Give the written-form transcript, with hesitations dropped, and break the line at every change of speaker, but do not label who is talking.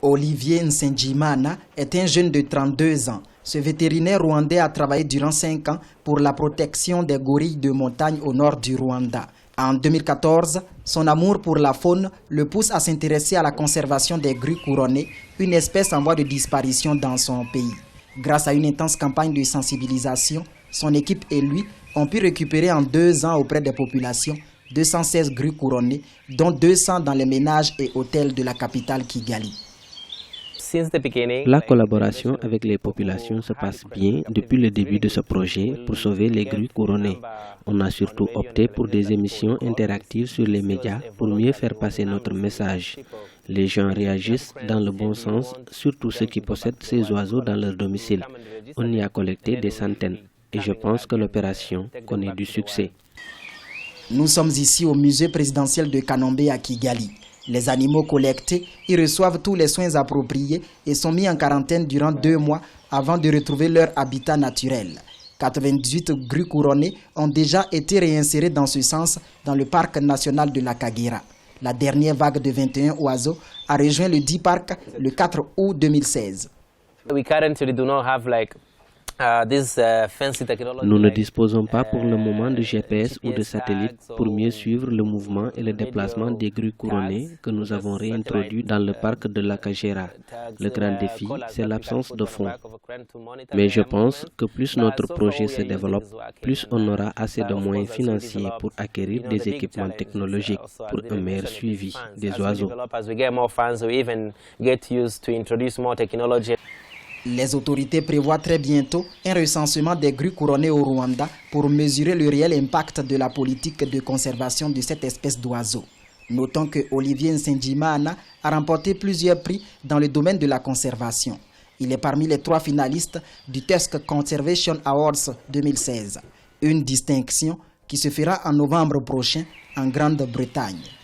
Olivier Nsengimana est un jeune de 32 ans. Ce vétérinaire rwandais a travaillé durant 5 ans pour la protection des gorilles de montagne au nord du Rwanda. En 2014, son amour pour la faune le pousse à s'intéresser à la conservation des grues couronnées, une espèce en voie de disparition dans son pays. Grâce à une intense campagne de sensibilisation, son équipe et lui ont pu récupérer en 2 ans auprès des populations 216 grues couronnées, dont 200 dans les ménages et hôtels de la capitale Kigali.
La collaboration avec les populations se passe bien depuis le début de ce projet pour sauver les grues couronnées. On a surtout opté pour des émissions interactives sur les médias pour mieux faire passer notre message. Les gens réagissent dans le bon sens, surtout ceux qui possèdent ces oiseaux dans leur domicile. On y a collecté des centaines et je pense que l'opération connaît du succès.
Nous sommes ici au musée présidentiel de Kanombe à Kigali. Les animaux collectés y reçoivent tous les soins appropriés et sont mis en quarantaine durant 2 mois avant de retrouver leur habitat naturel. 98 grues couronnées ont déjà été réinsérées dans ce sens dans le parc national de la Kagera. La dernière vague de 21 oiseaux a rejoint le 10 parc le 4 août 2016.
Nous ne disposons pas pour le moment de GPS ou de satellites pour mieux suivre le mouvement et le déplacement des grues couronnées que nous avons réintroduits dans le parc de la Kagera. Le grand défi, c'est l'absence de fonds. Mais je pense que plus notre projet se développe, plus on aura assez de moyens financiers pour acquérir des équipements technologiques pour un meilleur suivi des oiseaux.
Les autorités prévoient très bientôt un recensement des grues couronnées au Rwanda pour mesurer le réel impact de la politique de conservation de cette espèce d'oiseau. Notons que Olivier Nsengimana a remporté plusieurs prix dans le domaine de la conservation. Il est parmi les 3 finalistes du Tusk Conservation Awards 2016, une distinction qui se fera en novembre prochain en Grande-Bretagne.